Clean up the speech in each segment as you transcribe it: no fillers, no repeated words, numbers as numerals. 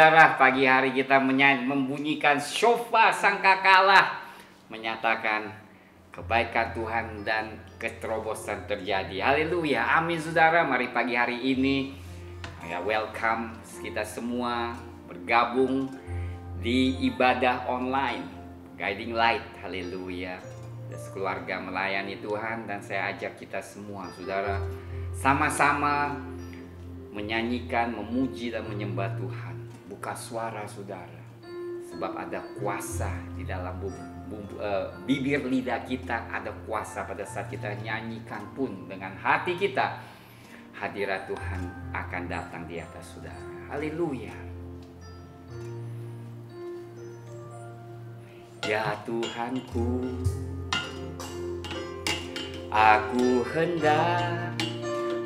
saudara, pagi hari kita membunyikan shofar sangkakala, menyatakan kebaikan Tuhan dan keterobosan terjadi. Haleluya, amin saudara. Mari pagi hari ini ya welcome kita semua bergabung di ibadah online Guiding Light. Haleluya, keluarga melayani Tuhan, dan saya ajak kita semua saudara sama-sama menyanyikan, memuji dan menyembah Tuhan. Buka suara saudara, sebab ada kuasa di dalam bibir lidah kita, ada kuasa pada saat kita nyanyikan pun dengan hati kita. Hadirat Tuhan akan datang di atas saudara. Haleluya. Ya Tuhanku, aku hendak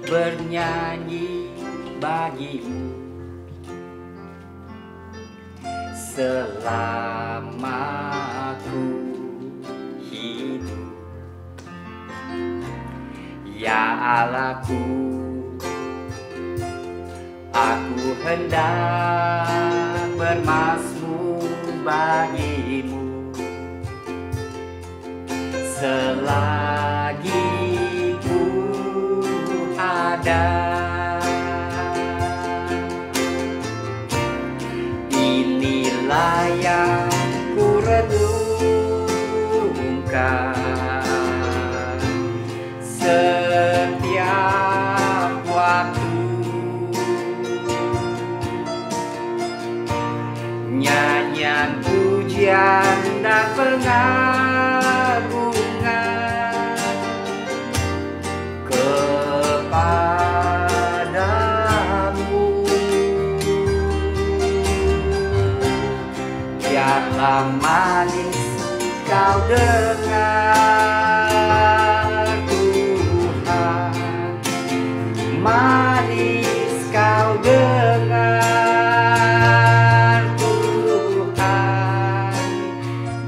bernyanyi bagimu selama aku hidup. Ya Allahku, aku hendak bermazmur bagimu selagi ku ada. Inilah yang ku renungkan setiap waktu, nyanyian pujian dan pengagungan kepadamu. Biarlah manis kau dengar Tuhan, manis kau dengar Tuhan,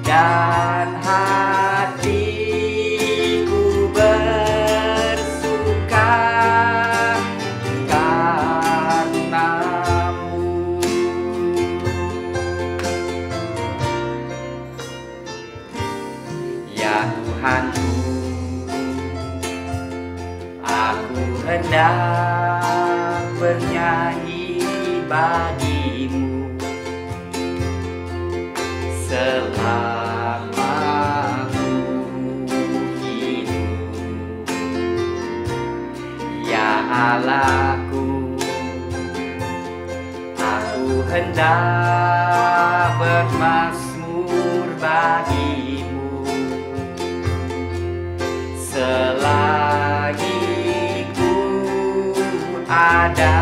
dan hatiku bersuka karenamu. Ya Tuhanku, aku hendak bernyanyi bagimu selama aku hidup. Ya Allahku, aku hendak bermazmur bagimu selagi ku ada.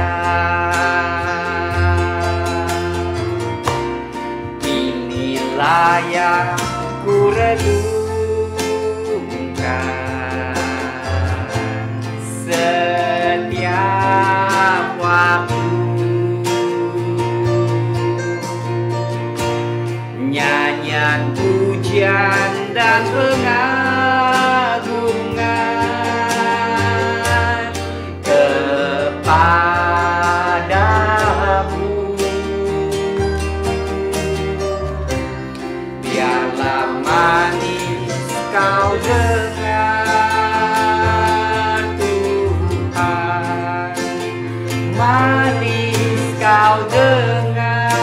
Inilah yang ku renungkan setiap waktu, nyanyian pujian dan pengagungan kepadamu. Biarlah manis kau dengar Tuhan, manis kau dengar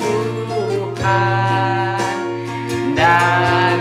Tuhan, dan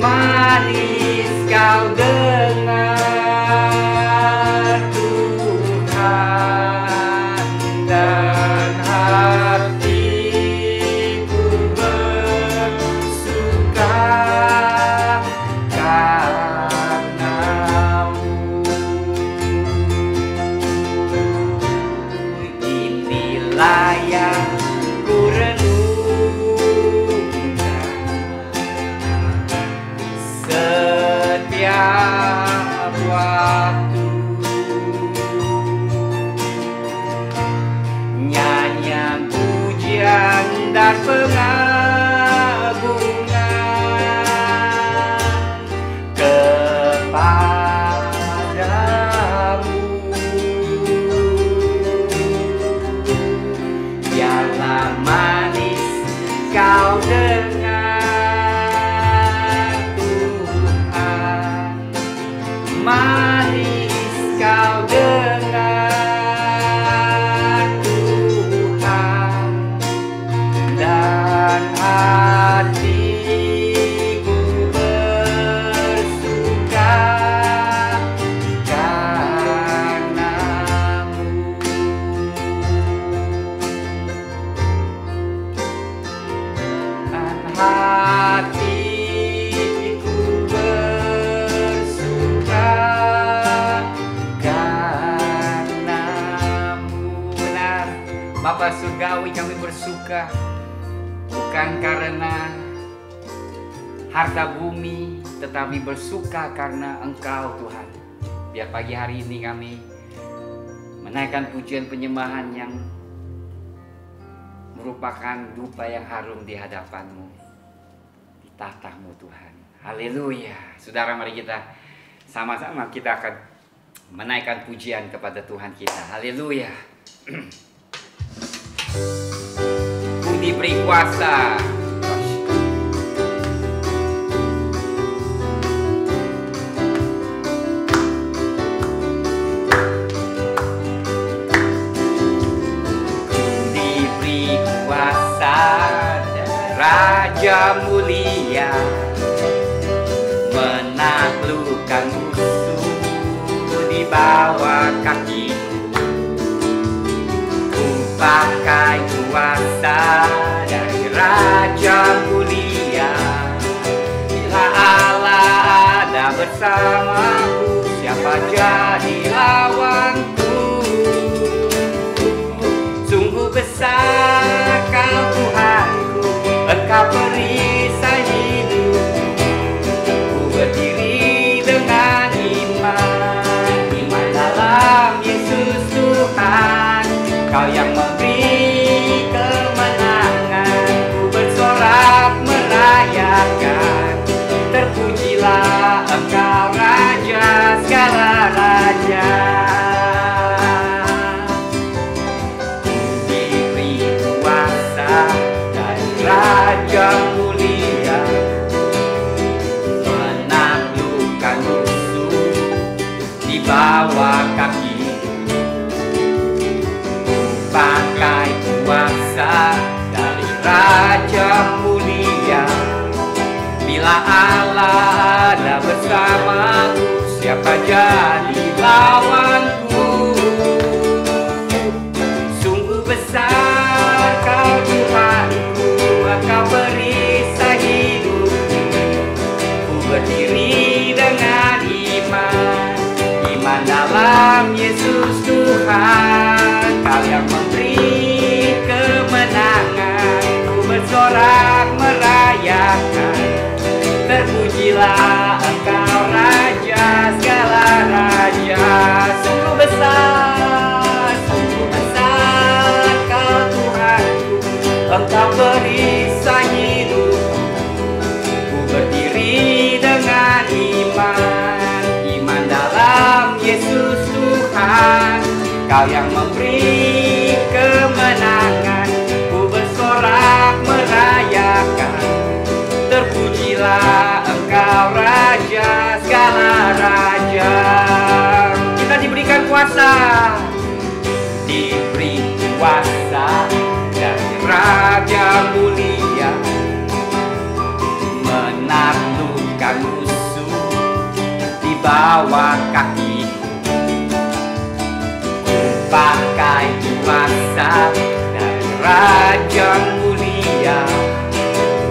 manis kau dengar Tuhan, dan hatiku bersuka karena-Mu. Inilah yang ku renungkan setiap waktu, nyanyian pujian dan pengagungan kepadamu. Biarlah manis kau dengar Tuhan, manis kau dengar Tuhan, dan hatiku bersuka karena-Mu. Dan hatiku bersuka karena-Mu. Benar, Bapa Surgawi, kami bersuka bukan karena harta bumi, tetapi bersuka karena Engkau Tuhan. Biar pagi hari ini kami menaikkan pujian penyembahan yang merupakan dupa yang harum di hadapan-Mu, di tahta-Mu Tuhan. Haleluya. Saudara, mari kita sama-sama kita akan menaikkan pujian kepada Tuhan kita. Haleluya. Ku diberi kuasa. Diberi kuasa dan Raja mulia, menaklukkan musuh di bawah kakiku. Ku pakai kuasa dari Raja mulia. Bila Allah ada bersamaku, siapa jadi lawanku? Sungguh besar Kau Tuhanku, Engkau perisai hidupku. Ku berdiri dengan iman, iman dalam Yesus Tuhan. Kau yang memberi kemenangan, ku bersorak merayakan. Terpujilah Engkau Raja segala raja. Diberi kuasa dari Raja mulia, menaklukkan musuh di bawah kaki. Pakai kuasa dari Raja mulia. Bila Allah ada bersamaku, siapa jadi lawanku? Sungguh besar Kau Tuhanku, Engkau perisai hidupku. Ku berdiri dengan iman, iman dalam Yesus Tuhan. Kau yang memberi kemenangan, ku bersorak merayakan. Terpujilah Engkau Raja segala raja. Sungguh besar Kau Tuhanku, Engkau perisai hidupku. Ku berdiri dengan iman, iman dalam Yesus Tuhan. Kau yang memberi kemenangan, ku bersorak merayakan. Terpujilah Engkau Raja segala raja. Kita diberikan kuasa, diberi kuasa dari Raja mulia, menaklukkan bawah kakiku. Pakai kuasa dan Raja mulia.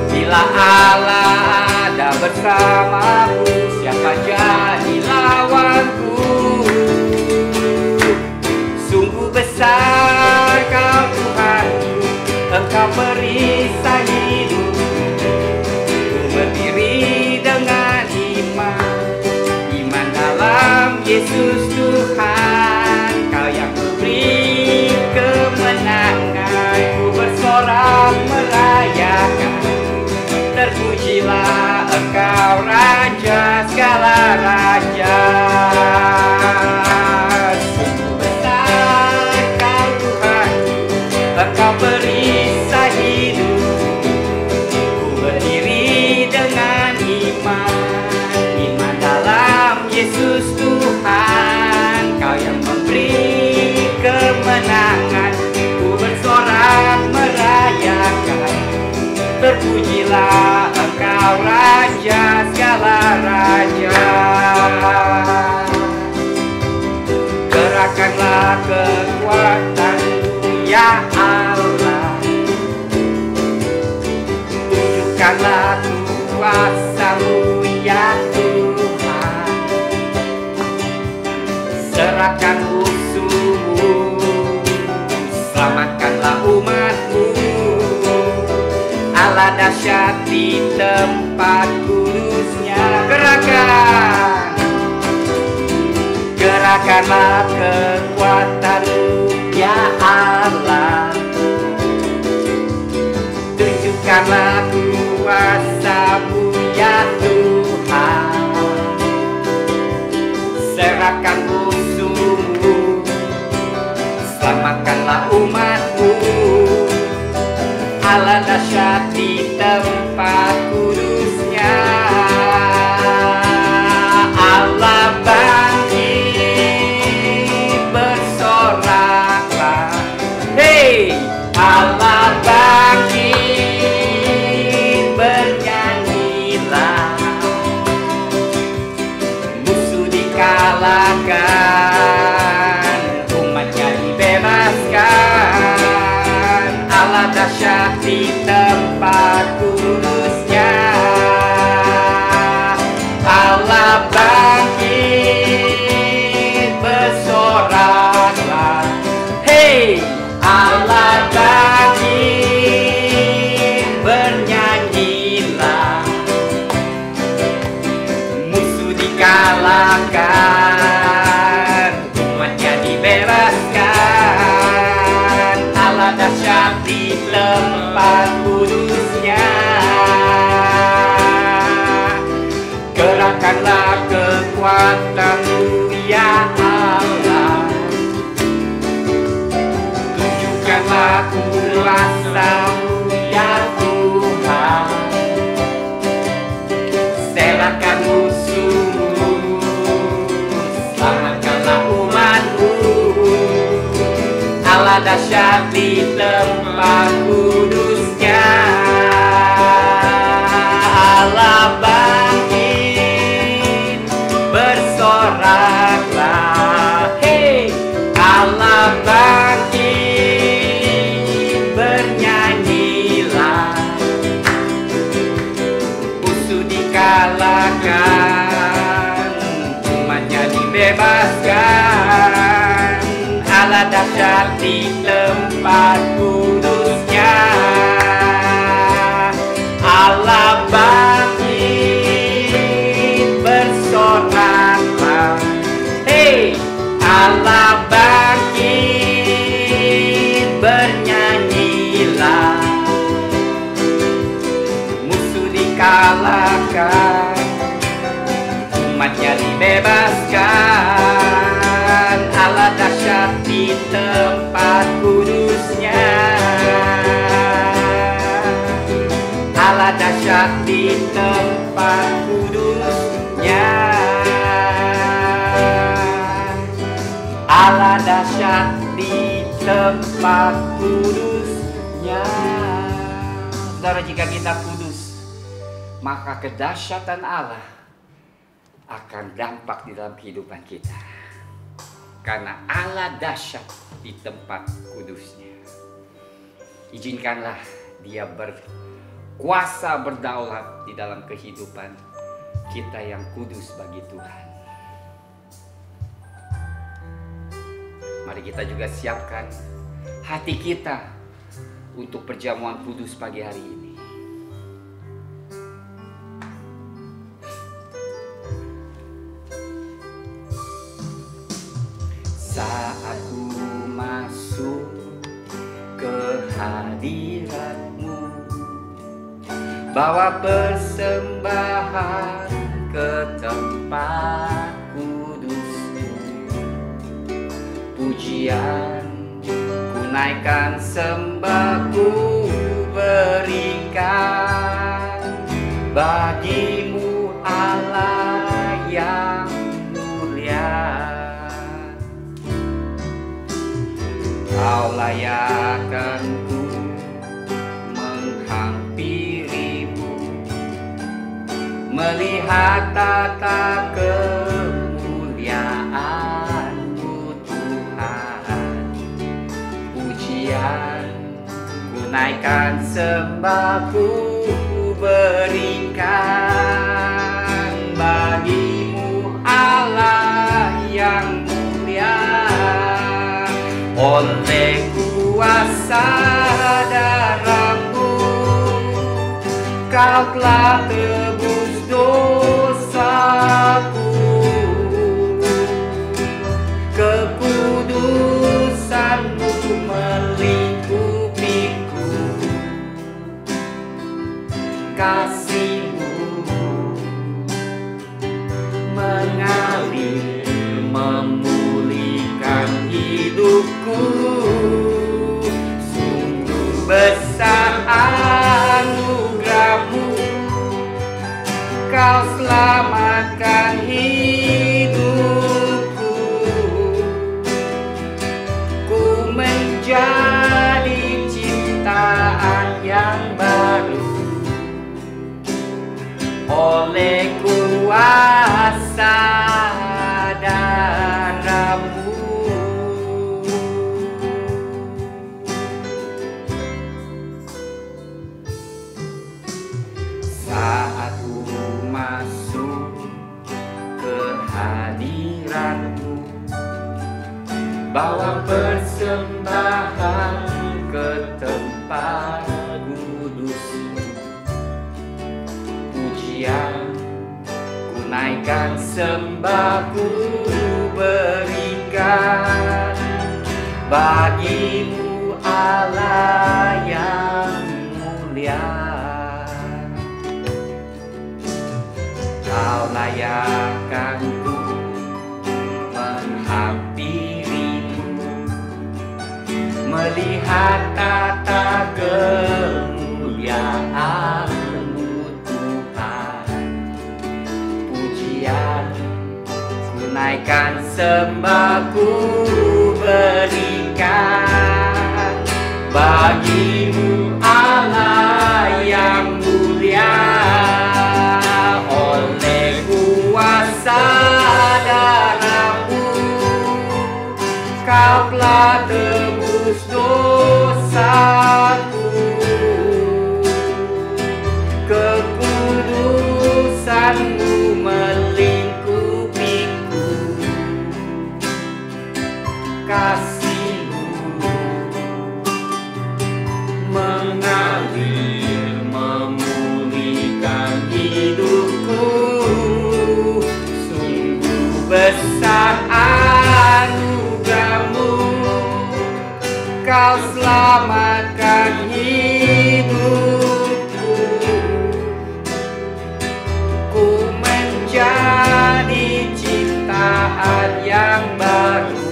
Bila Allah ada bersamaku, siapa jadi lawanku? Sungguh besar Kau Tuhanku, Engkau perisai hidupku. Ku berdiri dengan iman dalam Yesus Tuhan. Kau yang beri kemenangan, ku bersorak merayakan. Terpujilah Engkau Raja segala raja. Sungguh besar Kau Tuhan, Engkau perisai hidupku. Ku berdiri dengan iman dalam Yesus Tuhan. Kau yang memberi kemenangan, ku bersorak merayakan. Terpujilah Engkau Raja segala raja. Gerakkanlah kekuatan-Mu ya Allah. Tunjukkanlah kuasa-Mu ya Tuhan. Serahkan musuh-Mu, selamatkanlah umat-Mu. Allah dahsyat di tempat kudusnya. Gerakkanlah kekuatan-Mu ya Allah. Tunjukkanlah kuasa-Mu ya Tuhan. Serahkan musuh-Mu, selamatkanlah umat-Mu. Allah dahsyat di tempat kudusnya. Allah bangkit, bersoraklah. Hei, Allah bangkit, bernyanyilah. Musuh dikalahkan, umatnya dibebaskan. Allah dahsyat di tempat kudusnya. Allah bangkit, bersoraklah. Hei, Allah bangkit, bernyanyilah. Musuh dikalahkan, umatnya dibebaskan. Allah dahsyat di tempat kudusnya. Gerakkanlah kekuatan-Mu ya Allah. Tunjukkanlah kuasa-Mu ya Tuhan. Serahkan musuh-Mu, selamatkanlah umat-Mu. Allah dahsyat di tempat kudusnya. Allah bangkit, bersoraklah. Hei, Allah bangkit, bernyanyilah. Musuh dikalahkan, umatnya dibebaskan. Allah dahsyat di tempat kudusnya. Allah bangkit, bersoraklah. Hei, Allah bangkit, bernyanyilah. Musuh dikalahkan, umatnya dibebaskan. Allah dahsyat di tempat kudusnya. Allah dahsyat di tempat kudusnya. Allah dahsyat di tempat kudusnya. Saudara, jika kita kudus, maka kedahsyatan Allah akan dampak di dalam kehidupan kita. Karena Allah dahsyat di tempat kudusnya. Izinkanlah Dia berkuasa berdaulat di dalam kehidupan kita yang kudus bagi Tuhan. Mari kita juga siapkan hati kita untuk perjamuan kudus pagi hari ini. Saat ku masuk ke hadirat-Mu, bawa persembahan ke tempat kudus-Mu, pujian ku naikkan, sembah ku berikan bagi-Mu Allah yang mulia. Kau layakkan ku menghampiri-Mu, melihat tata kemuliaan-Mu Tuhan. Pujian ku naikkan, sembah ku berikan bagi-Mu Allah yang mulia. Oleh kuasa darah-Mu, Kau telah tebus dosaku. Kekudusan-Mu melingkupiku, kasih-Mu mengalir memulihkan hidupku. Sungguh besar anugerah-Mu, Kau selamatkan hidupku. Ku menjadi ciptaan yang baru oleh kuasa darah-Mu. Saat ku masuk ke hadirat-Mu, bawa persembahan ke tempat kudus-Mu, pujian ku naikkan, sembah ku berikan bagi-Mu Allah yang mulia. Kau layakkan ku menghampiri-Mu, melihat tata kemuliaan-Mu Tuhan. Pujian ku naikkan, sembah ku berikan bagi-Mu Allah yang mulia. Oleh kuasa darah-Mu, Kau telah tebus dosaku. Kekudusan-Mu melingkupiku, kasih-Mu mengalir memulihkan hidupku. Sungguh besar anugerah-Mu, Kau selamatkan hidupku. Ku menjadi ciptaan yang baru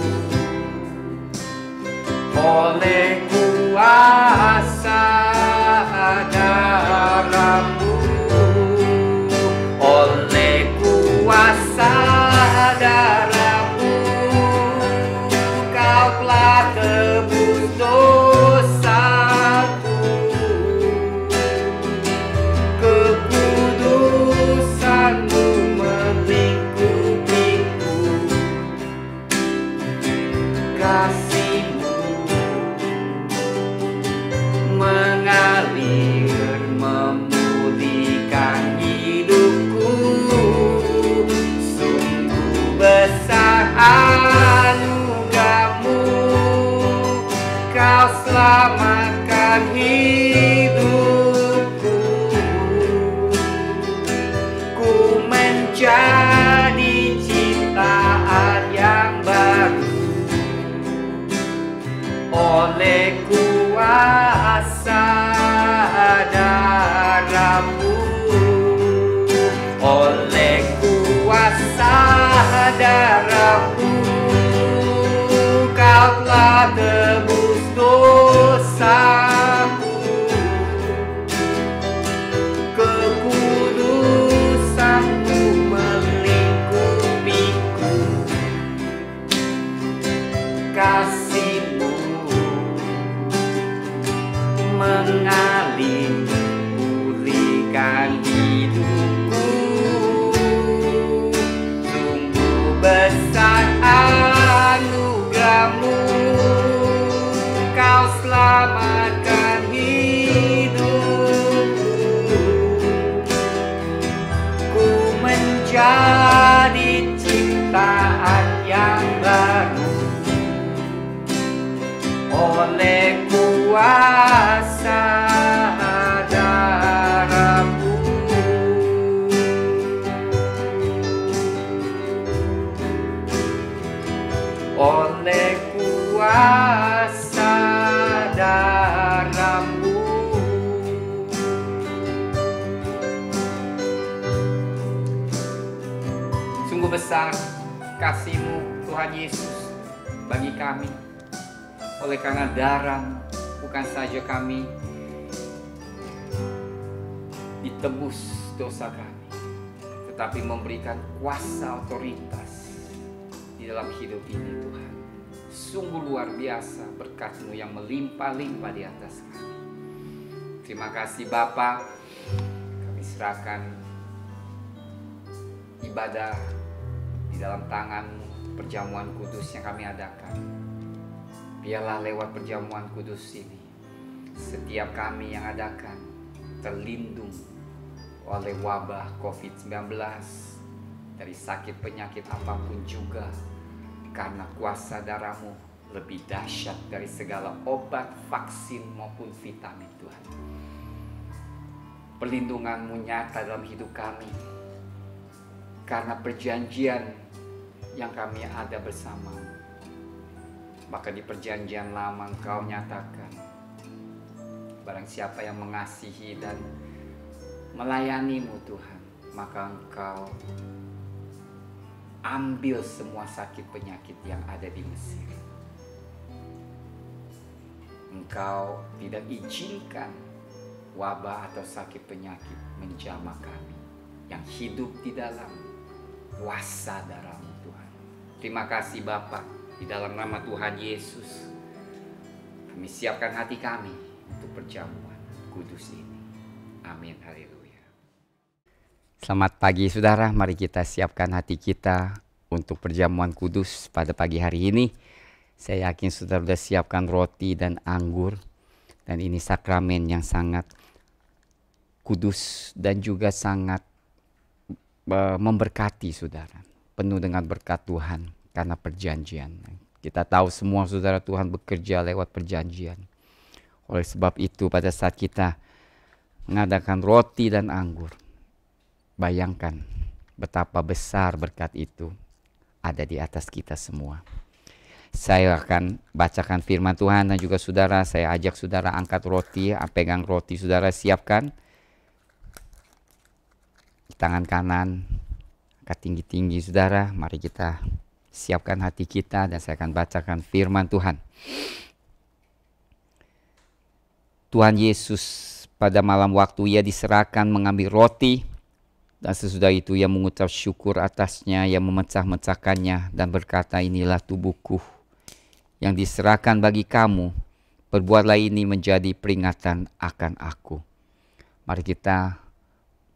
oleh kuasa darah-Mu. Oleh kuasa darah-Mu, Kau telah tebus dosa. besar anugerahmu, kau selamatkan hidupku. Ku menjadi ciptaan yang baru oleh kuasa darah-Mu. Oleh kuasa darah-Mu. Sungguh besar kasih-Mu Tuhan Yesus bagi kami. Oleh karena darah, bukan saja kami ditebus dosa kami, tetapi memberikan kuasa otoritas di dalam hidup ini Tuhan. Sungguh luar biasa berkat-Mu yang melimpah-limpah di atas kami. Terima kasih Bapa, kami serahkan ibadah di dalam tangan-Mu, perjamuan kudus yang kami adakan. Biarlah lewat perjamuan kudus ini, setiap kami yang adakan terlindung oleh wabah COVID-19, dari sakit penyakit apapun juga, karena kuasa darah-Mu lebih dahsyat dari segala obat, vaksin maupun vitamin Tuhan. Perlindungan-Mu nyata dalam hidup kami, karena perjanjian yang kami ada bersama-Mu. Maka di perjanjian lama Engkau nyatakan, barang siapa yang mengasihi dan melayani-Mu Tuhan, maka Engkau ambil semua sakit penyakit yang ada di Mesir. Engkau tidak izinkan wabah atau sakit penyakit menjamah kami yang hidup di dalam kuasa darah-Mu Tuhan. Terima kasih Bapa. Di dalam nama Tuhan Yesus, kami siapkan hati kami untuk perjamuan kudus ini. Amin. Haleluya. Selamat pagi saudara, mari kita siapkan hati kita untuk perjamuan kudus pada pagi hari ini. Saya yakin saudara sudah siapkan roti dan anggur. Dan ini sakramen yang sangat kudus dan juga sangat memberkati saudara. Penuh dengan berkat Tuhan. Karena perjanjian. Kita tahu semua saudara, Tuhan bekerja lewat perjanjian. Oleh sebab itu pada saat kita mengadakan roti dan anggur, bayangkan betapa besar berkat itu ada di atas kita semua. Saya akan bacakan firman Tuhan dan juga saudara, saya ajak saudara angkat roti, pegang roti saudara, siapkan. Tangan kanan, angkat tinggi-tinggi saudara, mari kita siapkan hati kita dan saya akan bacakan firman Tuhan. Tuhan Yesus pada malam waktu Ia diserahkan mengambil roti, dan sesudah itu Ia mengucap syukur atasnya, Ia memecah-mecahkannya dan berkata, inilah tubuhku yang diserahkan bagi kamu, perbuatlah ini menjadi peringatan akan aku. Mari kita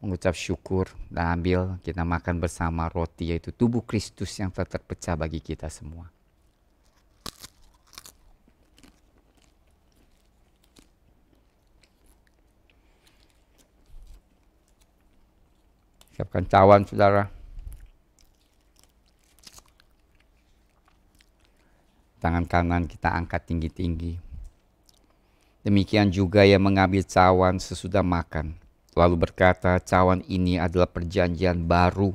mengucap syukur dan ambil, kita makan bersama roti, yaitu tubuh Kristus yang telah terpecah bagi kita semua. Siapkan cawan saudara. Tangan kanan kita angkat tinggi-tinggi. Demikian juga Ia mengambil cawan sesudah makan. Lalu berkata, cawan ini adalah perjanjian baru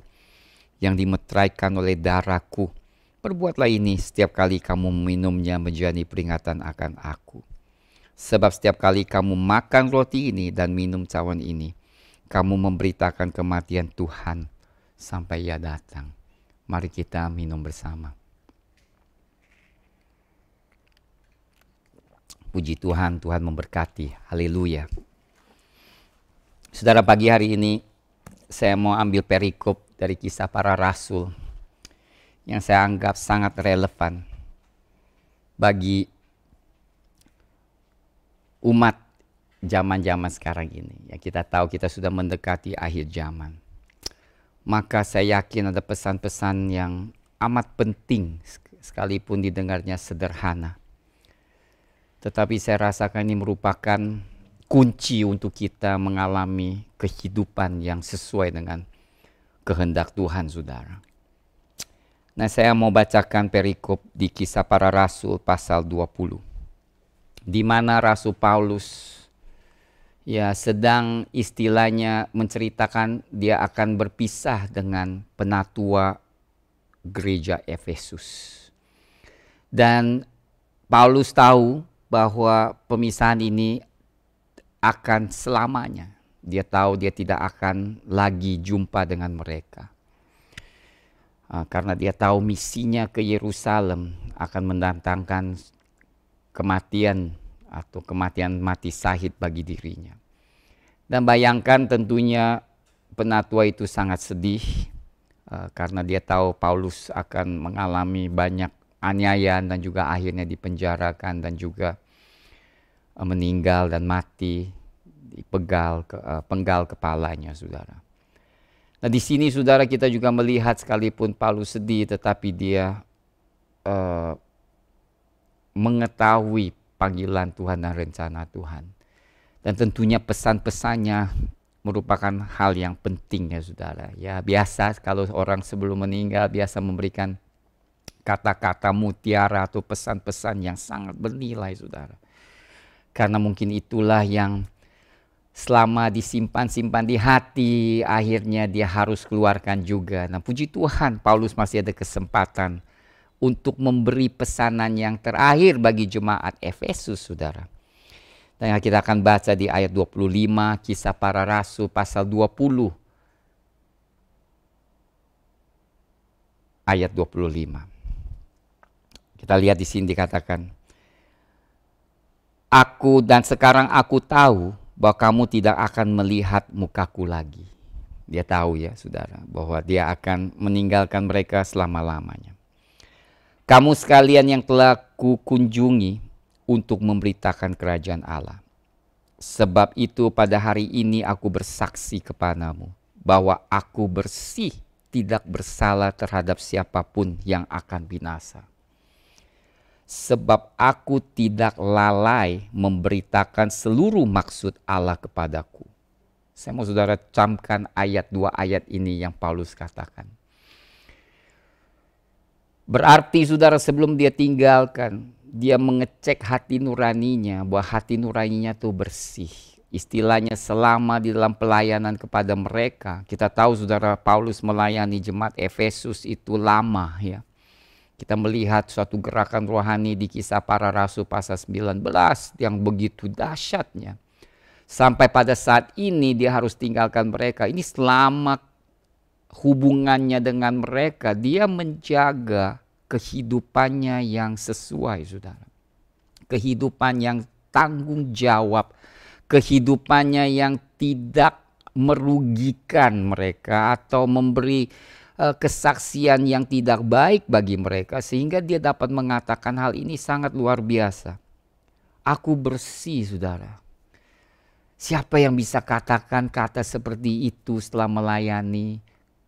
yang dimeteraikan oleh darahku. Perbuatlah ini setiap kali kamu meminumnya menjadi peringatan akan aku. Sebab setiap kali kamu makan roti ini dan minum cawan ini, kamu memberitakan kematian Tuhan sampai Ia datang. Mari kita minum bersama. Puji Tuhan, Tuhan memberkati. Haleluya. Saudara, pagi hari ini saya mau ambil perikop dari Kisah Para Rasul yang saya anggap sangat relevan bagi umat zaman-zaman sekarang ini. Ya, kita tahu kita sudah mendekati akhir zaman. Maka saya yakin ada pesan-pesan yang amat penting sekalipun didengarnya sederhana. Tetapi saya rasakan ini merupakan kunci untuk kita mengalami kehidupan yang sesuai dengan kehendak Tuhan, saudara. Nah, saya mau bacakan perikop di Kisah Para Rasul pasal 20. Di mana Rasul Paulus sedang istilahnya menceritakan dia akan berpisah dengan penatua gereja Efesus. Dan Paulus tahu bahwa pemisahan ini akan selamanya. Dia tahu dia tidak akan lagi jumpa dengan mereka. Karena dia tahu misinya ke Yerusalem akan mendatangkan kematian atau kematian mati syahid bagi dirinya. Dan bayangkan tentunya penatua itu sangat sedih karena dia tahu Paulus akan mengalami banyak aniayaan dan juga akhirnya dipenjarakan dan juga meninggal dan mati penggal kepalanya, saudara. Nah, di sini saudara kita juga melihat sekalipun Paulus sedih, tetapi dia mengetahui panggilan Tuhan dan rencana Tuhan. Dan tentunya pesan-pesannya merupakan hal yang penting ya saudara. Ya biasa kalau orang sebelum meninggal biasa memberikan kata-kata mutiara atau pesan-pesan yang sangat bernilai saudara. Karena mungkin itulah yang selama disimpan-simpan di hati, akhirnya dia harus keluarkan juga. Nah, puji Tuhan, Paulus masih ada kesempatan untuk memberi pesanan yang terakhir bagi jemaat Efesus, saudara. Dan kita akan baca di ayat 25, Kisah Para Rasul pasal 20. Ayat 25. Kita lihat di sini dikatakan, dan sekarang aku tahu bahwa kamu tidak akan melihat mukaku lagi. Dia tahu ya saudara, bahwa dia akan meninggalkan mereka selama-lamanya. Kamu sekalian yang telah kukunjungi untuk memberitakan kerajaan Allah. Sebab itu pada hari ini aku bersaksi kepadamu, bahwa aku bersih, tidak bersalah terhadap siapapun yang akan binasa. Sebab aku tidak lalai memberitakan seluruh maksud Allah kepadaku. Saya mau saudara camkan dua ayat ini yang Paulus katakan. Berarti saudara sebelum dia tinggalkan, dia mengecek hati nuraninya, bahwa hati nuraninya itu bersih. Istilahnya selama di dalam pelayanan kepada mereka. Kita tahu saudara Paulus melayani jemaat Efesus itu lama ya. Kita melihat suatu gerakan rohani di Kisah Para Rasul pasal 19 yang begitu dahsyatnya. Sampai pada saat ini dia harus tinggalkan mereka. Ini selama hubungannya dengan mereka, dia menjaga kehidupannya yang sesuai, saudara. Kehidupan yang tanggung jawab. Kehidupannya yang tidak merugikan mereka atau memberi kesaksian yang tidak baik bagi mereka, sehingga dia dapat mengatakan hal ini sangat luar biasa. Aku bersih, saudara. Siapa yang bisa katakan kata seperti itu setelah melayani?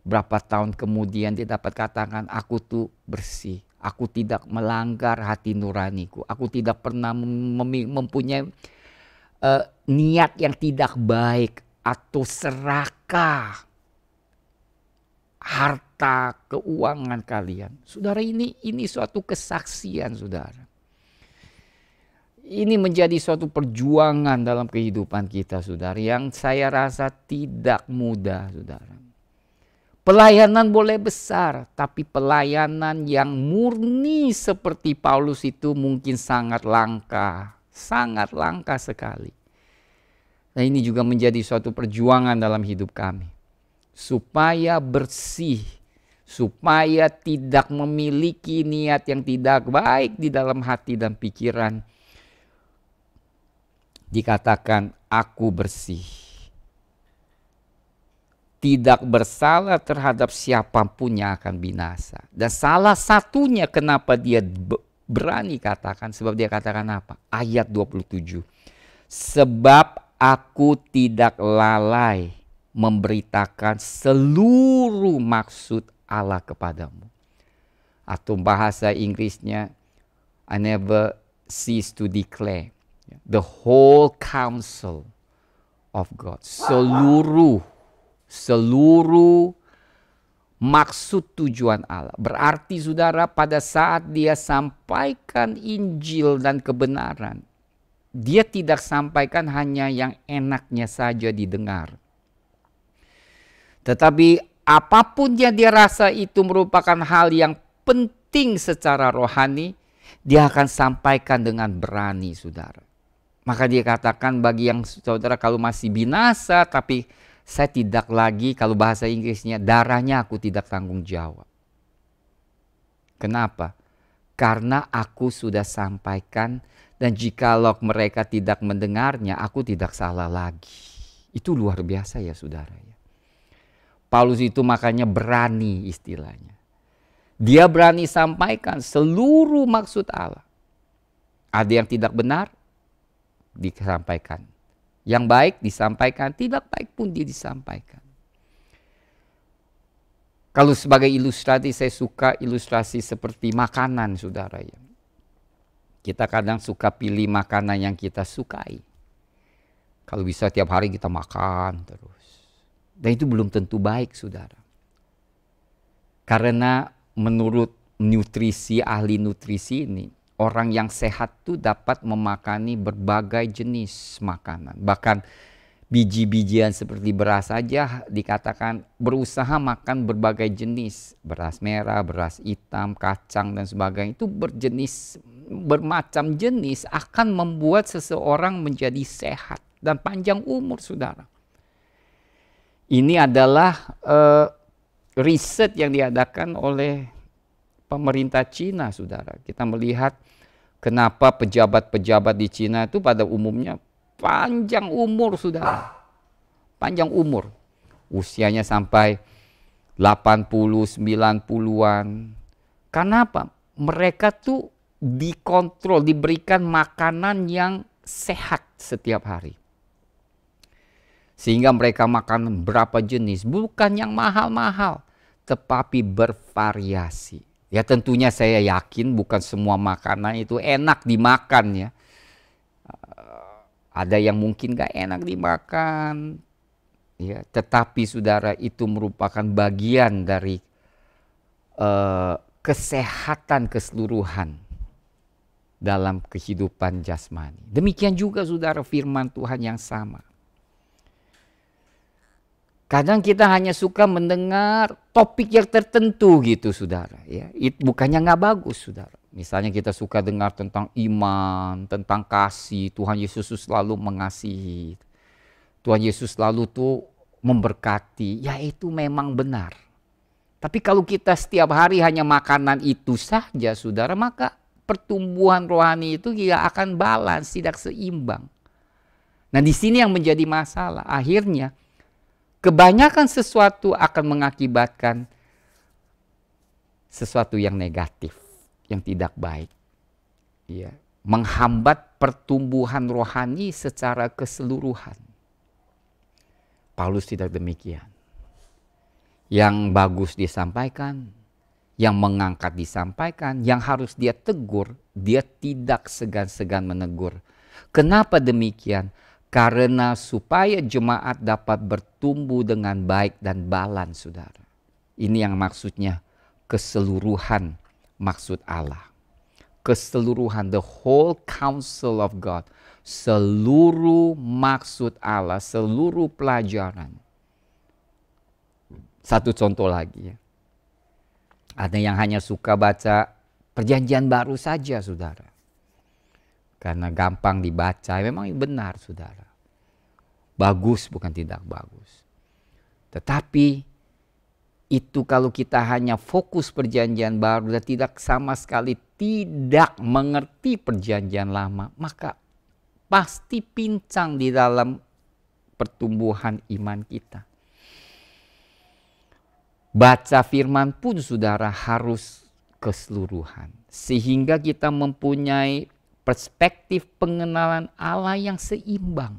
Berapa tahun kemudian dia dapat katakan, aku tuh bersih. Aku tidak melanggar hati nuraniku. Aku tidak pernah mempunyai niat yang tidak baik atau serakah harta keuangan kalian. Saudara, ini suatu kesaksian, saudara. Ini menjadi suatu perjuangan dalam kehidupan kita, saudara, yang saya rasa tidak mudah, saudara. Pelayanan boleh besar, tapi pelayanan yang murni seperti Paulus itu mungkin sangat langka sekali. Nah, ini juga menjadi suatu perjuangan dalam hidup kami. Supaya bersih, supaya tidak memiliki niat yang tidak baik di dalam hati dan pikiran. Dikatakan, aku bersih. Tidak bersalah terhadap siapapun yang akan binasa. Dan salah satunya kenapa dia berani katakan, sebab dia katakan apa? Ayat 27. Sebab aku tidak lalai memberitakan seluruh maksud Allah kepadamu. Atau bahasa Inggrisnya, I never cease to declare the whole counsel of God. Seluruh maksud tujuan Allah. Berarti saudara, pada saat dia sampaikan Injil dan kebenaran, dia tidak sampaikan hanya yang enaknya saja didengar. Tetapi apapun yang dia rasa itu merupakan hal yang penting secara rohani, dia akan sampaikan dengan berani, saudara. Maka dia katakan bagi yang saudara kalau masih binasa, tapi saya tidak lagi, kalau bahasa Inggrisnya, darahnya aku tidak tanggung jawab. Kenapa? Karena aku sudah sampaikan, dan jikalau mereka tidak mendengarnya, aku tidak salah lagi. Itu luar biasa ya saudara. Paulus itu makanya berani istilahnya. Dia berani sampaikan seluruh maksud Allah. Ada yang tidak benar, disampaikan. Yang baik disampaikan, tidak baik pun dia disampaikan. Kalau sebagai ilustrasi, saya suka ilustrasi seperti makanan saudara ya. Kita kadang suka pilih makanan yang kita sukai. Kalau bisa tiap hari kita makan terus. Dan itu belum tentu baik saudara. Karena menurut nutrisi, ahli nutrisi ini, orang yang sehat itu dapat memakani berbagai jenis makanan. Bahkan biji-bijian seperti beras saja dikatakan berusaha makan berbagai jenis. Beras merah, beras hitam, kacang dan sebagainya. Itu bermacam jenis akan membuat seseorang menjadi sehat dan panjang umur saudara. Ini adalah riset yang diadakan oleh pemerintah Cina saudara. Kita melihat kenapa pejabat-pejabat di Cina itu pada umumnya panjang umur saudara. Panjang umur. Usianya sampai 80, 90-an. Karena apa? Mereka tuh dikontrol, diberikan makanan yang sehat setiap hari. Sehingga mereka makan berapa jenis, bukan yang mahal-mahal, tetapi bervariasi. Ya tentunya saya yakin bukan semua makanan itu enak dimakan ya. Ada yang mungkin gak enak dimakan. Ya, tetapi saudara itu merupakan bagian dari kesehatan keseluruhan dalam kehidupan jasmani. Demikian juga saudara firman Tuhan yang sama. Kadang kita hanya suka mendengar topik yang tertentu gitu saudara. Ya, bukannya nggak bagus saudara. Misalnya kita suka dengar tentang iman, tentang kasih. Tuhan Yesus selalu mengasihi. Tuhan Yesus selalu tuh memberkati. Ya itu memang benar. Tapi kalau kita setiap hari hanya makanan itu saja saudara, maka pertumbuhan rohani itu tidak akan balance, tidak seimbang. Nah di sini yang menjadi masalah. Akhirnya kebanyakan sesuatu akan mengakibatkan sesuatu yang negatif, yang tidak baik. Ya, menghambat pertumbuhan rohani secara keseluruhan. Paulus tidak demikian. Yang bagus disampaikan, yang mengangkat disampaikan, yang harus dia tegur, dia tidak segan-segan menegur. Kenapa demikian? Karena supaya jemaat dapat bertumbuh dengan baik dan balance, saudara. Ini yang maksudnya keseluruhan maksud Allah. Keseluruhan, the whole counsel of God. Seluruh maksud Allah, seluruh pelajaran. Satu contoh lagi ya. Ada yang hanya suka baca perjanjian baru saja, saudara. Karena gampang dibaca, memang benar saudara. Bagus bukan tidak bagus. Tetapi itu kalau kita hanya fokus perjanjian baru dan tidak sama sekali tidak mengerti perjanjian lama, maka pasti pincang di dalam pertumbuhan iman kita. Baca firman pun saudara harus keseluruhan. Sehingga kita mempunyai perspektif pengenalan Allah yang seimbang.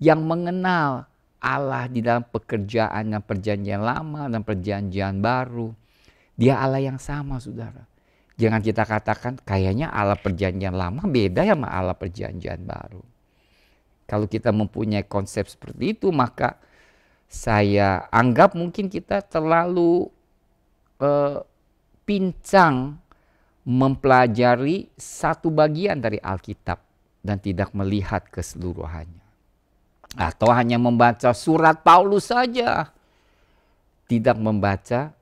Yang mengenal Allah di dalam pekerjaannya perjanjian lama dan perjanjian baru. Dia Allah yang sama, saudara. Jangan kita katakan kayaknya Allah perjanjian lama beda ya sama Allah perjanjian baru. Kalau kita mempunyai konsep seperti itu, maka saya anggap mungkin kita terlalu pincang mempelajari satu bagian dari Alkitab dan tidak melihat keseluruhannya. Atau hanya membaca surat Paulus saja, tidak membaca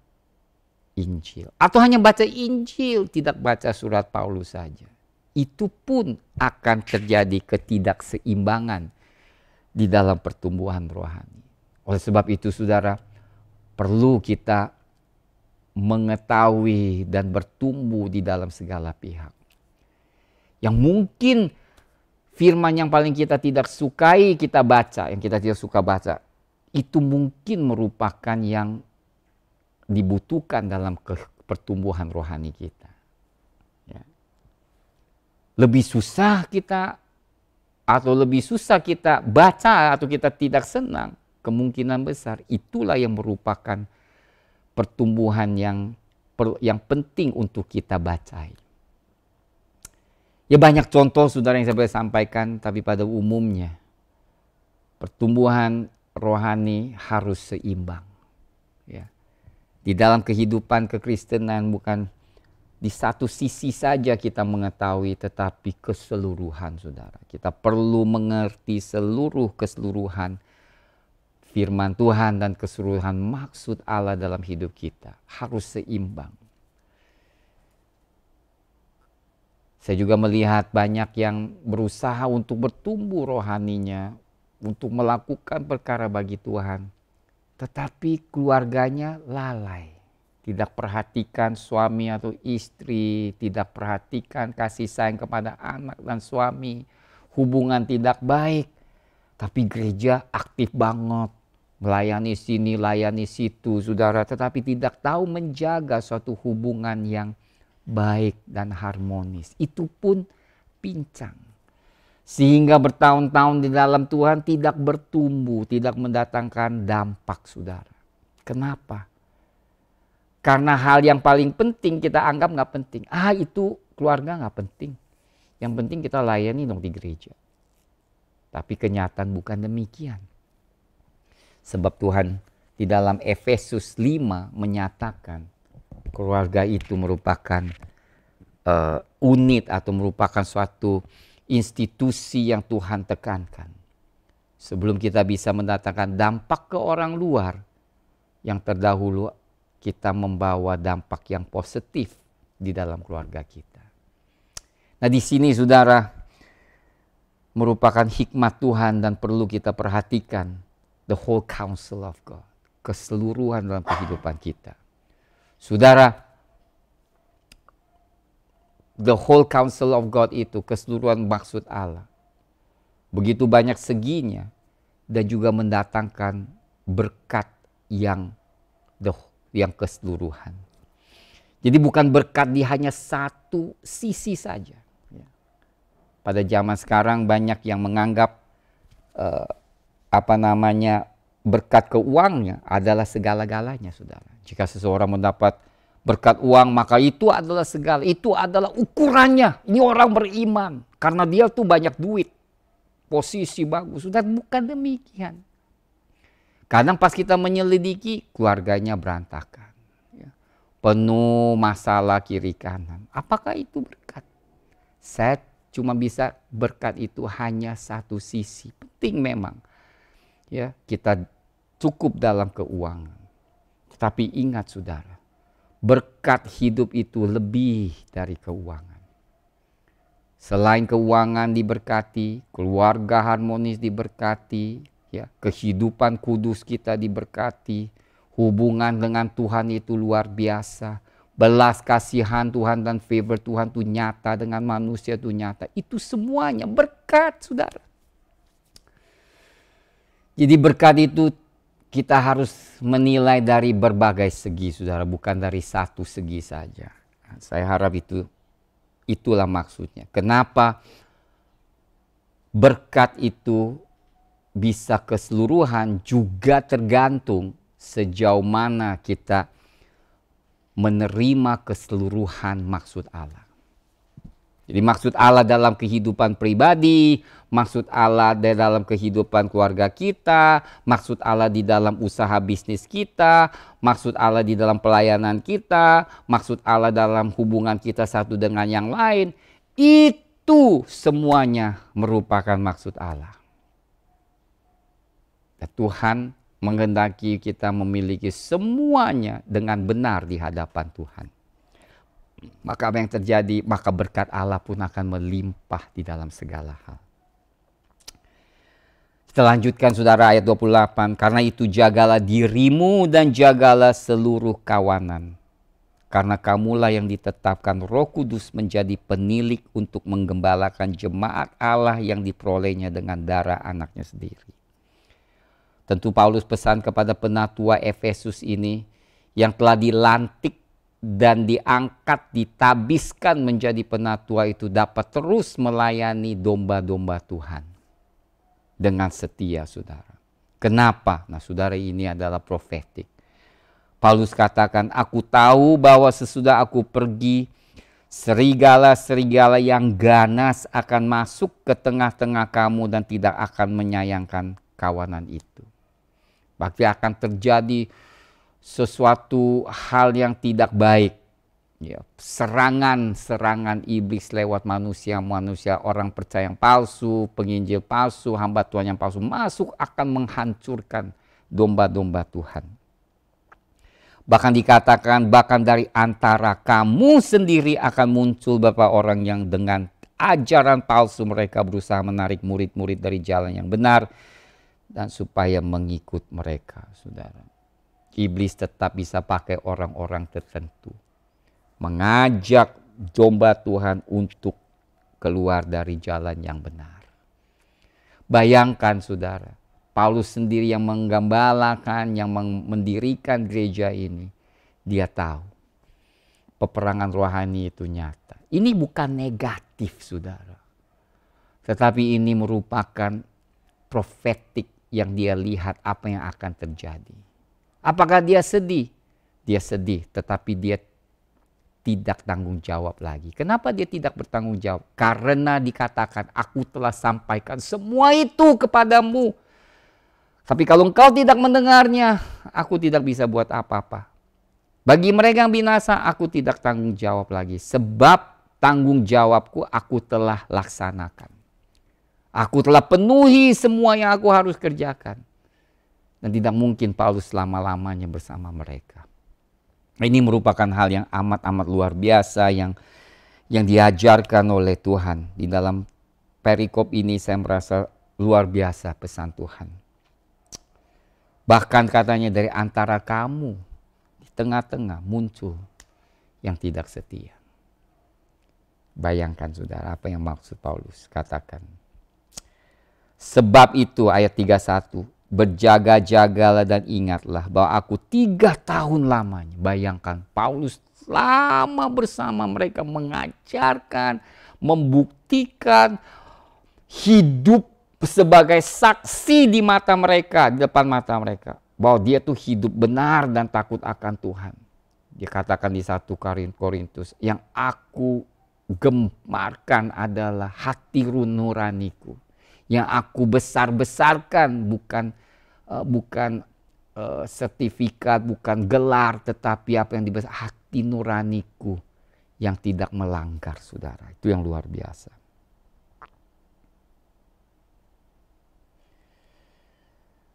Injil. Atau hanya baca Injil, tidak baca surat Paulus saja. Itu pun akan terjadi ketidakseimbangan di dalam pertumbuhan rohani. Oleh sebab itu, saudara, perlu kita mengetahui dan bertumbuh di dalam segala pihak. Yang mungkin firman yang paling kita tidak sukai kita baca, yang kita tidak suka baca, itu mungkin merupakan yang dibutuhkan dalam pertumbuhan rohani kita. Ya. Lebih susah kita baca atau kita tidak senang, kemungkinan besar itulah yang merupakan pertumbuhan yang penting untuk kita bacai. Ya banyak contoh, saudara, yang saya boleh sampaikan, tapi pada umumnya pertumbuhan rohani harus seimbang. Ya. Di dalam kehidupan kekristenan bukan di satu sisi saja kita mengetahui, tetapi keseluruhan, saudara. Kita perlu mengerti keseluruhan firman Tuhan dan keseluruhan maksud Allah dalam hidup kita. Harus seimbang. Saya juga melihat banyak yang berusaha untuk bertumbuh rohaninya, untuk melakukan perkara bagi Tuhan. Tetapi keluarganya lalai. Tidak perhatikan suami atau istri, tidak perhatikan kasih sayang kepada anak dan suami. Hubungan tidak baik. Tapi gereja aktif banget. Melayani sini, layani situ, saudara. Tetapi tidak tahu menjaga suatu hubungan yang baik dan harmonis. Itu pun pincang. Sehingga bertahun-tahun di dalam Tuhan tidak bertumbuh, tidak mendatangkan dampak, saudara. Kenapa? Karena hal yang paling penting kita anggap gak penting. Itu keluarga gak penting. Yang penting kita layani dong di gereja. Tapi kenyataan bukan demikian. Sebab Tuhan di dalam Efesus 5 menyatakan keluarga itu merupakan unit atau merupakan suatu institusi yang Tuhan tekankan. Sebelum kita bisa mendatangkan dampak ke orang luar, yang terdahulu kita membawa dampak yang positif di dalam keluarga kita. Nah, di sini, saudara, merupakan hikmat Tuhan dan perlu kita perhatikan. The whole counsel of God. Keseluruhan dalam kehidupan kita. Saudara, the whole counsel of God itu keseluruhan maksud Allah. Begitu banyak seginya dan juga mendatangkan berkat yang keseluruhan. Jadi bukan berkat di hanya satu sisi saja. Pada zaman sekarang banyak yang menganggap berkat keuangannya adalah segala-galanya, saudara. Jika seseorang mendapat berkat uang, maka itu adalah segala, itu adalah ukurannya. Ini orang beriman karena dia tuh banyak duit, posisi bagus. Sudah, bukan demikian. Kadang pas kita menyelidiki, keluarganya berantakan, penuh masalah kiri kanan. Apakah itu berkat? Saya cuma bisa berkat itu hanya satu sisi. Penting memang. Ya, kita cukup dalam keuangan. Tapi ingat, saudara, berkat hidup itu lebih dari keuangan. Selain keuangan diberkati, keluarga harmonis diberkati, ya, kehidupan kudus kita diberkati, hubungan dengan Tuhan itu luar biasa, belas kasihan Tuhan dan favor Tuhan itu nyata dengan manusia itu nyata. Itu semuanya berkat, saudara. Jadi berkat itu kita harus menilai dari berbagai segi, saudara, bukan dari satu segi saja. Saya harap itulah maksudnya. Kenapa berkat itu bisa keseluruhan juga tergantung sejauh mana kita menerima keseluruhan maksud Allah. Jadi maksud Allah dalam kehidupan pribadi, maksud Allah di dalam kehidupan keluarga kita, maksud Allah di dalam usaha bisnis kita, maksud Allah di dalam pelayanan kita, maksud Allah dalam hubungan kita satu dengan yang lain, itu semuanya merupakan maksud Allah. Dan Tuhan menghendaki kita memiliki semuanya dengan benar di hadapan Tuhan. Maka apa yang terjadi? Maka berkat Allah pun akan melimpah di dalam segala hal. Kita lanjutkan saudara ayat 28. Karena itu jagalah dirimu dan jagalah seluruh kawanan. Karena kamulah yang ditetapkan Roh Kudus menjadi penilik untuk menggembalakan jemaat Allah yang diperolehnya dengan darah anaknya sendiri. Tentu Paulus pesan kepada penatua Efesus ini yang telah dilantik dan diangkat, ditabiskan menjadi penatua itu dapat terus melayani domba-domba Tuhan dengan setia, saudara. Kenapa? Nah, saudara, ini adalah profetik. Paulus katakan, aku tahu bahwa sesudah aku pergi, serigala-serigala yang ganas akan masuk ke tengah-tengah kamu dan tidak akan menyayangkan kawanan itu. Berarti akan terjadi sesuatu hal yang tidak baik, ya, serangan iblis lewat manusia, orang percaya yang palsu, penginjil palsu, hamba Tuhan yang palsu masuk akan menghancurkan domba-domba Tuhan. Bahkan dikatakan bahkan dari antara kamu sendiri akan muncul beberapa orang yang dengan ajaran palsu mereka berusaha menarik murid-murid dari jalan yang benar dan supaya mengikut mereka, saudara. Iblis tetap bisa pakai orang-orang tertentu. Mengajak domba Tuhan untuk keluar dari jalan yang benar. Bayangkan saudara, Paulus sendiri yang menggembalakan, yang mendirikan gereja ini. Dia tahu peperangan rohani itu nyata. Ini bukan negatif saudara. Tetapi ini merupakan profetik yang dia lihat apa yang akan terjadi. Apakah dia sedih? Dia sedih, tetapi dia tidak tanggung jawab lagi. Kenapa dia tidak bertanggung jawab? Karena dikatakan, aku telah sampaikan semua itu kepadamu. Tapi kalau engkau tidak mendengarnya, aku tidak bisa buat apa-apa. Bagi mereka yang binasa, aku tidak tanggung jawab lagi. Sebab tanggung jawabku aku telah laksanakan. Aku telah penuhi semua yang aku harus kerjakan. Dan tidak mungkin Paulus selama-lamanya bersama mereka. Ini merupakan hal yang amat-amat luar biasa yang diajarkan oleh Tuhan. Di dalam perikop ini saya merasa luar biasa pesan Tuhan. Bahkan katanya dari antara kamu, di tengah-tengah muncul yang tidak setia. Bayangkan saudara apa yang maksud Paulus katakan. Sebab itu ayat 31. Berjaga-jagalah dan ingatlah bahwa aku 3 tahun lamanya. Bayangkan Paulus lama bersama mereka mengajarkan, membuktikan, hidup sebagai saksi di mata mereka, di depan mata mereka. Bahwa dia tuh hidup benar dan takut akan Tuhan. Dia katakan di 1 Korintus, yang aku gemarkan adalah hati nuraniku. Yang aku besar-besarkan bukan sertifikat, bukan gelar, tetapi apa yang dibesar hati nuraniku yang tidak melanggar, saudara. Itu yang luar biasa.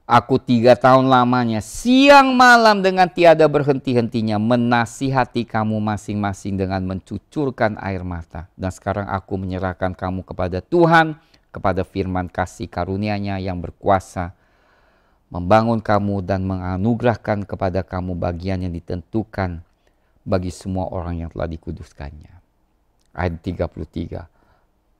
Aku 3 tahun lamanya siang malam dengan tiada berhenti-hentinya menasihati kamu masing-masing dengan mencucurkan air mata. Dan sekarang aku menyerahkan kamu kepada Tuhan, kepada firman kasih karunia-Nya yang berkuasa membangun kamu dan menganugerahkan kepada kamu bagian yang ditentukan bagi semua orang yang telah dikuduskannya. Ayat 33.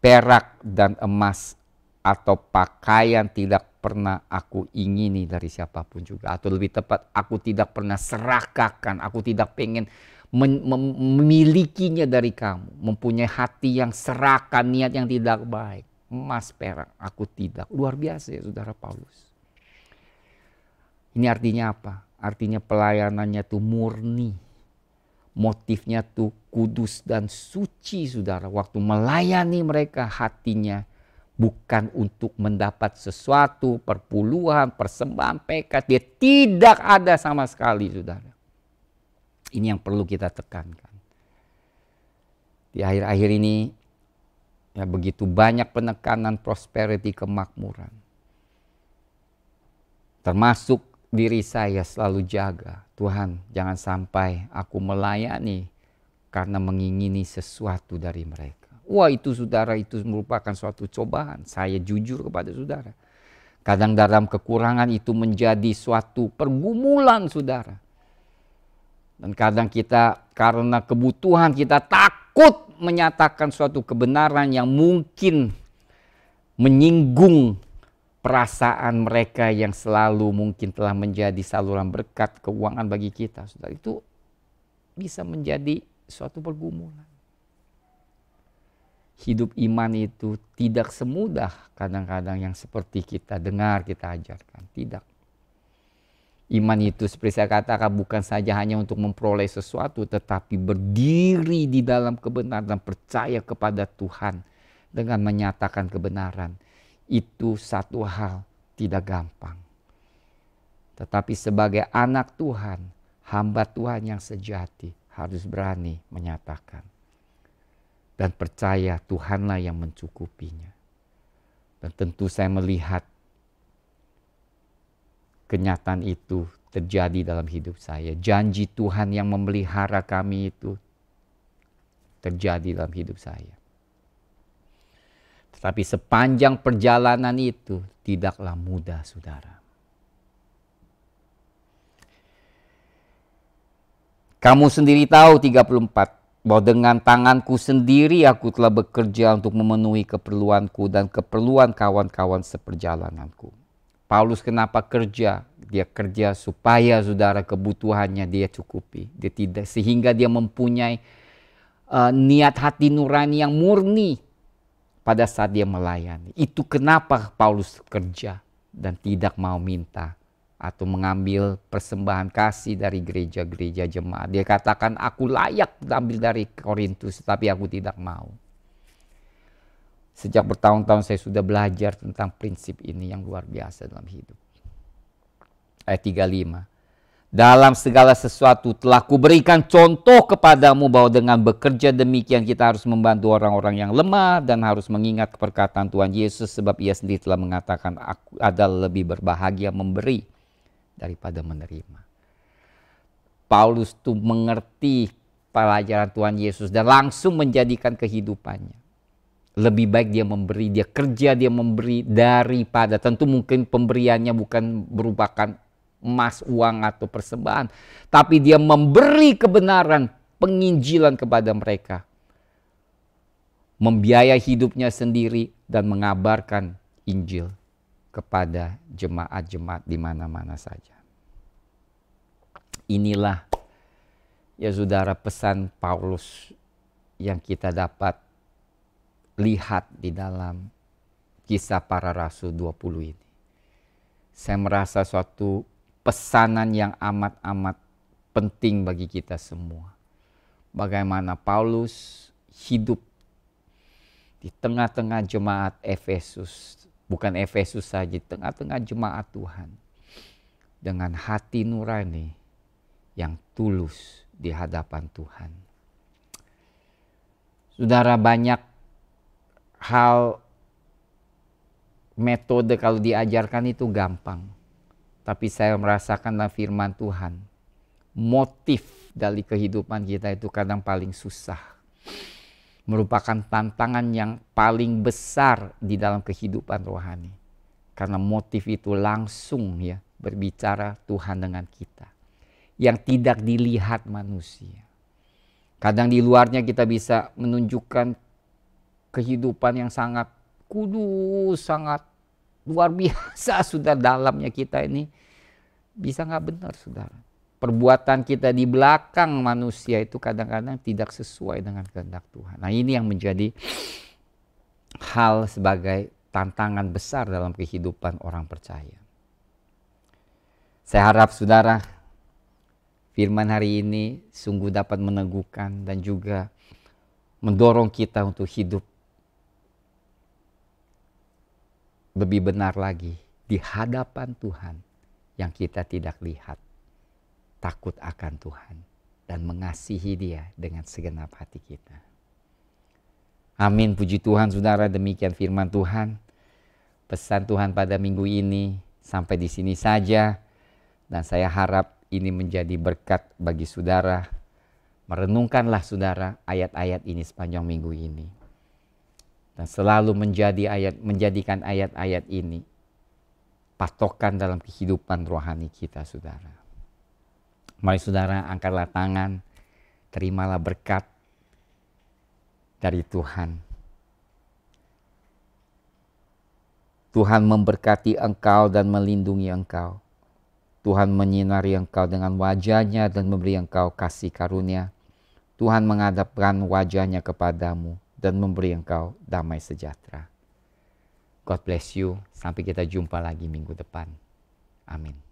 Perak dan emas atau pakaian tidak pernah aku ingini dari siapapun juga. Atau lebih tepat, aku tidak pernah serahkan, aku tidak pengen memilikinya dari kamu. Mempunyai hati yang serahkan, niat yang tidak baik. Emas, perak, aku tidak. Luar biasa ya saudara Paulus. Ini artinya apa? Artinya pelayanannya itu murni. motifnya tuh kudus dan suci, saudara. Waktu melayani mereka, hatinya bukan untuk mendapat sesuatu, perpuluhan, persembahan, pekat. Dia tidak ada sama sekali, saudara. Ini yang perlu kita tekankan. Di akhir-akhir ini, ya begitu banyak penekanan prosperity, kemakmuran. Termasuk diri saya selalu jaga, Tuhan jangan sampai aku melayani karena mengingini sesuatu dari mereka. Wah itu saudara, itu merupakan suatu cobaan. Saya jujur kepada saudara. Kadang dalam kekurangan itu menjadi suatu pergumulan saudara. Dan kadang kita karena kebutuhan kita takut menyatakan suatu kebenaran yang mungkin menyinggung perasaan mereka yang selalu mungkin telah menjadi saluran berkat keuangan bagi kita. Saudara, itu bisa menjadi suatu pergumulan. Hidup iman itu tidak semudah kadang-kadang yang seperti kita dengar, kita ajarkan. Tidak. Iman itu seperti saya katakan bukan saja hanya untuk memperoleh sesuatu, tetapi berdiri di dalam kebenaran dan percaya kepada Tuhan dengan menyatakan kebenaran. Itu satu hal tidak gampang. Tetapi sebagai anak Tuhan, hamba Tuhan yang sejati harus berani menyatakan. Dan percaya Tuhanlah yang mencukupinya. Dan tentu saya melihat kenyataan itu terjadi dalam hidup saya. Janji Tuhan yang memelihara kami itu terjadi dalam hidup saya. Tetapi sepanjang perjalanan itu tidaklah mudah, saudara. Kamu sendiri tahu 34. Bahwa dengan tanganku sendiri aku telah bekerja untuk memenuhi keperluanku dan keperluan kawan-kawan seperjalananku. Paulus kenapa kerja? Dia kerja supaya saudara kebutuhannya dia cukupi. Dia tidak, sehingga dia mempunyai niat hati nurani yang murni pada saat dia melayani. Itu kenapa Paulus kerja dan tidak mau minta atau mengambil persembahan kasih dari gereja-gereja jemaat. Dia katakan aku layak ambil dari Korintus, tapi aku tidak mau. Sejak bertahun-tahun saya sudah belajar tentang prinsip ini yang luar biasa dalam hidup. Ayat 35. Dalam segala sesuatu telah kuberikan contoh kepadamu bahwa dengan bekerja demikian kita harus membantu orang-orang yang lemah dan harus mengingat perkataan Tuhan Yesus sebab ia sendiri telah mengatakan aku adalah lebih berbahagia memberi daripada menerima. Paulus tuh mengerti pelajaran Tuhan Yesus dan langsung menjadikan kehidupannya. Lebih baik dia memberi, dia kerja, dia memberi daripada, tentu mungkin pemberiannya bukan merupakan emas, uang atau persembahan, tapi dia memberi kebenaran, penginjilan kepada mereka. Membiayai hidupnya sendiri dan mengabarkan Injil kepada jemaat-jemaat di mana-mana saja. Inilah ya saudara pesan Paulus yang kita dapat lihat di dalam Kisah Para Rasul 20 ini. Saya merasa suatu pesanan yang amat-amat penting bagi kita semua. Bagaimana Paulus hidup di tengah-tengah jemaat Efesus. Bukan Efesus saja, di tengah-tengah jemaat Tuhan. Dengan hati nurani yang tulus di hadapan Tuhan. Saudara, banyak hal metode kalau diajarkan itu gampang. Tapi saya merasakan dalam firman Tuhan, motif dari kehidupan kita itu kadang paling susah. Merupakan tantangan yang paling besar di dalam kehidupan rohani. Karena motif itu langsung ya berbicara Tuhan dengan kita. Yang tidak dilihat manusia. Kadang di luarnya kita bisa menunjukkan kehidupan yang sangat kudus, sangat luar biasa. Sudah dalamnya kita ini bisa nggak benar saudara. Perbuatan kita di belakang manusia itu kadang-kadang tidak sesuai dengan kehendak Tuhan. Nah ini yang menjadi hal sebagai tantangan besar dalam kehidupan orang percaya. Saya harap saudara Firman hari ini sungguh dapat meneguhkan dan juga mendorong kita untuk hidup lebih benar lagi di hadapan Tuhan yang kita tidak lihat. Takut akan Tuhan dan mengasihi Dia dengan segenap hati kita. Amin, puji Tuhan saudara, demikian firman Tuhan. Pesan Tuhan pada minggu ini sampai di sini saja. Dan saya harap ini menjadi berkat bagi saudara. Merenungkanlah saudara ayat-ayat ini sepanjang minggu ini. Dan selalu menjadikan ayat-ayat ini patokan dalam kehidupan rohani kita saudara. Mari saudara angkatlah tangan, terimalah berkat dari Tuhan. Tuhan memberkati engkau dan melindungi engkau. Tuhan menyinari engkau dengan wajah-Nya dan memberi engkau kasih karunia. Tuhan menghadapkan wajah-Nya kepadamu dan memberi engkau damai sejahtera. God bless you. Sampai kita jumpa lagi minggu depan. Amin.